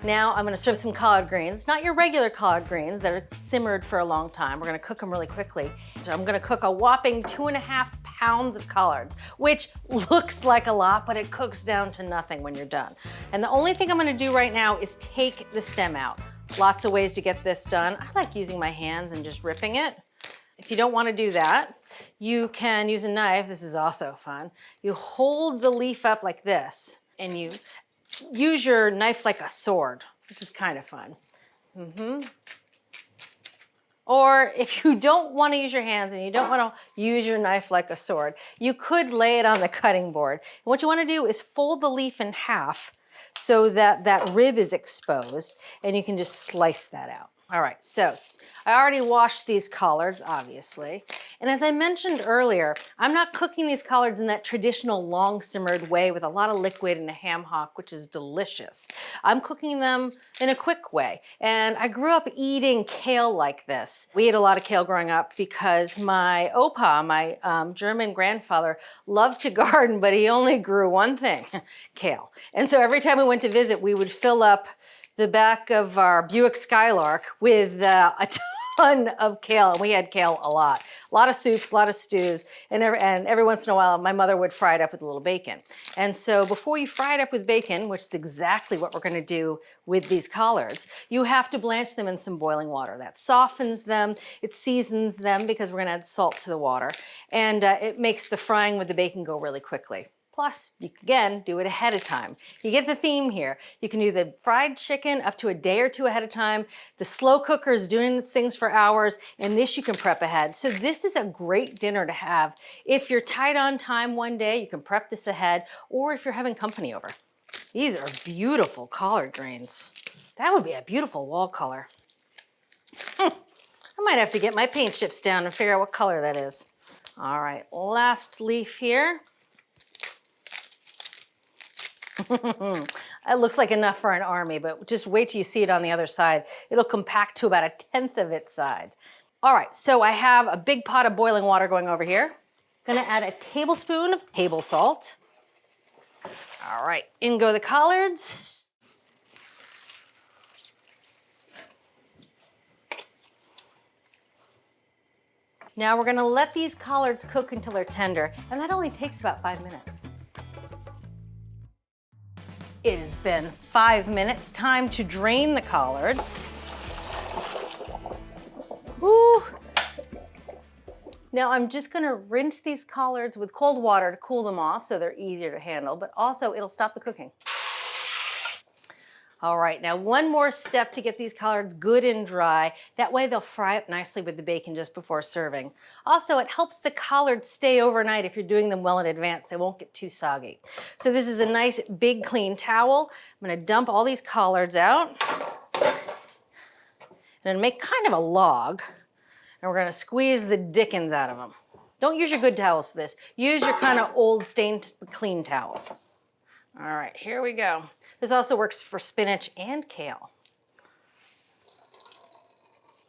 Now I'm gonna serve some collard greens, not your regular collard greens that are simmered for a long time. We're gonna cook them really quickly. So I'm gonna cook a whopping 2.5 pounds of collards, which looks like a lot, but it cooks down to nothing when you're done. And the only thing I'm gonna do right now is take the stem out. Lots of ways to get this done. I like using my hands and just ripping it. If you don't wanna do that, you can use a knife. This is also fun. You hold the leaf up like this and you use your knife like a sword, which is kind of fun. Or if you don't want to use your hands and you don't want to use your knife like a sword, you could lay it on the cutting board. And what you want to do is fold the leaf in half so that that rib is exposed and you can just slice that out. All right, so I already washed these collards, obviously. And as I mentioned earlier, I'm not cooking these collards in that traditional long simmered way with a lot of liquid and a ham hock, which is delicious. I'm cooking them in a quick way. And I grew up eating kale like this. We ate a lot of kale growing up because my opa, my German grandfather, loved to garden, but he only grew one thing, kale. And so every time we went to visit, we would fill up the back of our Buick Skylark with a ton of kale, and we had kale a lot. A lot of soups, a lot of stews, and every once in a while, my mother would fry it up with a little bacon. And so before you fry it up with bacon, which is exactly what we're gonna do with these collards, you have to blanch them in some boiling water. That softens them, it seasons them because we're gonna add salt to the water, and it makes the frying with the bacon go really quickly. Plus, you can, again, do it ahead of time. You get the theme here. You can do the fried chicken up to a day or two ahead of time. The slow cooker is doing its things for hours, and this you can prep ahead. So this is a great dinner to have. If you're tight on time one day, you can prep this ahead, or if you're having company over. These are beautiful collard greens. That would be a beautiful wall color. I might have to get my paint chips down and figure out what color that is. All right, last leaf here. It looks like enough for an army, but just wait till you see it on the other side. It'll compact to about 1/10 of its side. All right, so I have a big pot of boiling water going over here. Gonna add a tablespoon of table salt. All right, in go the collards. Now we're gonna let these collards cook until they're tender, and that only takes about 5 minutes. It has been 5 minutes. Time to drain the collards. Woo. Now I'm just gonna rinse these collards with cold water to cool them off so they're easier to handle, but also it'll stop the cooking. All right, now one more step to get these collards good and dry. That way they'll fry up nicely with the bacon just before serving. Also, it helps the collards stay overnight if you're doing them well in advance. They won't get too soggy. So this is a nice big clean towel. I'm gonna dump all these collards out. And make kind of a log. And we're gonna squeeze the dickens out of them. Don't use your good towels for this. Use your kind of old stained clean towels. All right, here we go. This also works for spinach and kale.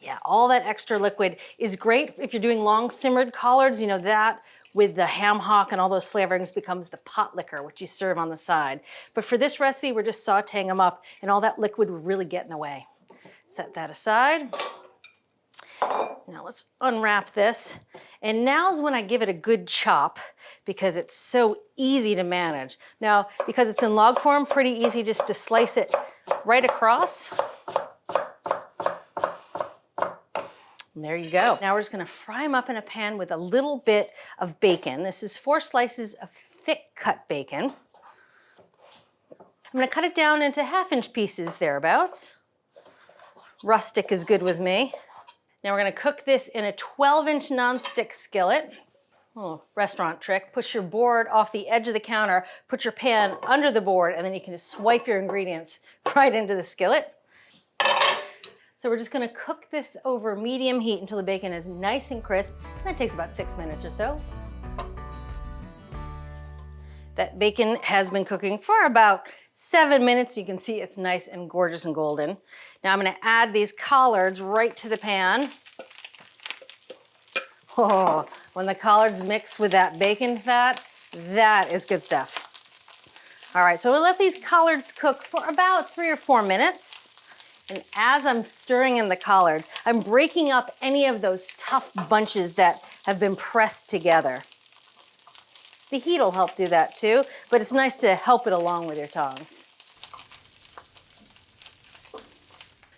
Yeah, all that extra liquid is great if you're doing long simmered collards. You know, that with the ham hock and all those flavorings becomes the pot liquor, which you serve on the side. But for this recipe, we're just sauteing them up and all that liquid would really get in the way. Set that aside. Now let's unwrap this. And now's when I give it a good chop because it's so easy to manage. Now, because it's in log form, pretty easy just to slice it right across. And there you go. Now we're just gonna fry them up in a pan with a little bit of bacon. This is 4 slices of thick cut bacon. I'm gonna cut it down into 1/2-inch pieces thereabouts. Rustic is good with me. Now we're gonna cook this in a 12-inch nonstick skillet. Oh, restaurant trick. Push your board off the edge of the counter, put your pan under the board, and then you can just swipe your ingredients right into the skillet. So we're just gonna cook this over medium heat until the bacon is nice and crisp. That takes about 6 minutes or so. That bacon has been cooking for about 7 minutes. You can see it's nice and gorgeous and golden. Now I'm gonna add these collards right to the pan. Oh, when the collards mix with that bacon fat, that is good stuff. All right, so we'll let these collards cook for about 3 or 4 minutes. And as I'm stirring in the collards, I'm breaking up any of those tough bunches that have been pressed together. The heat will help do that too, but it's nice to help it along with your tongs.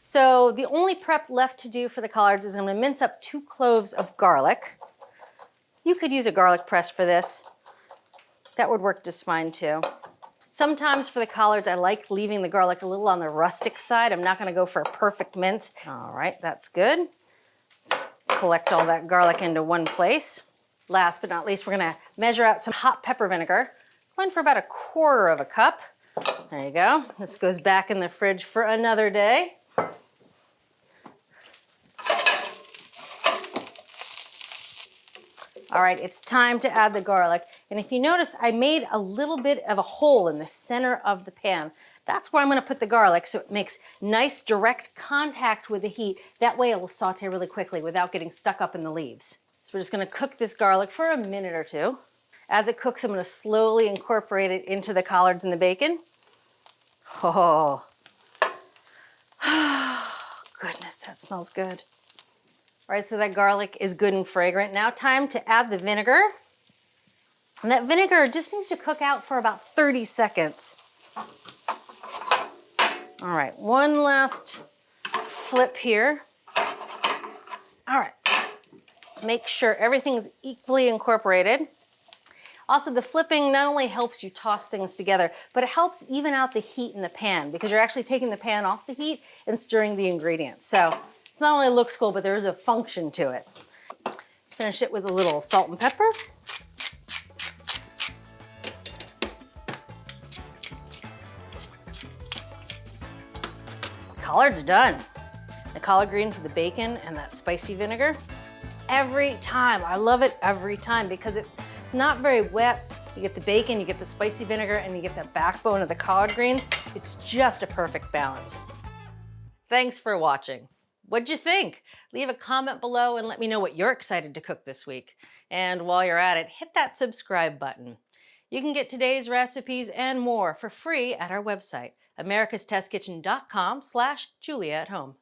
So the only prep left to do for the collards is I'm gonna mince up 2 cloves of garlic. You could use a garlic press for this. That would work just fine too. Sometimes for the collards, I like leaving the garlic a little on the rustic side. I'm not gonna go for a perfect mince. All right, that's good. Let's collect all that garlic into one place. Last but not least, we're gonna measure out some hot pepper vinegar. Going for about 1/4 cup. There you go. This goes back in the fridge for another day. All right, it's time to add the garlic. And if you notice, I made a little bit of a hole in the center of the pan. That's where I'm gonna put the garlic so it makes nice direct contact with the heat. That way it will saute really quickly without getting stuck up in the leaves. So we're just gonna cook this garlic for a minute or 2. As it cooks, I'm gonna slowly incorporate it into the collards and the bacon. Oh, goodness, that smells good. All right, so that garlic is good and fragrant. Now time to add the vinegar. And that vinegar just needs to cook out for about 30 seconds. All right, one last flip here. All right, make sure everything's equally incorporated. Also, the flipping not only helps you toss things together, but it helps even out the heat in the pan because you're actually taking the pan off the heat and stirring the ingredients. So it not only looks cool, but there is a function to it. Finish it with a little salt and pepper. Collards are done. The collard greens with the bacon and that spicy vinegar. Every time, I love it every time because it's not very wet. You get the bacon, you get the spicy vinegar, and you get the backbone of the collard greens. It's just a perfect balance. Thanks for watching. What'd you think? Leave a comment below and let me know what you're excited to cook this week. And while you're at it, hit that subscribe button. You can get today's recipes and more for free at our website, americastestkitchen.com/JuliaAtHome.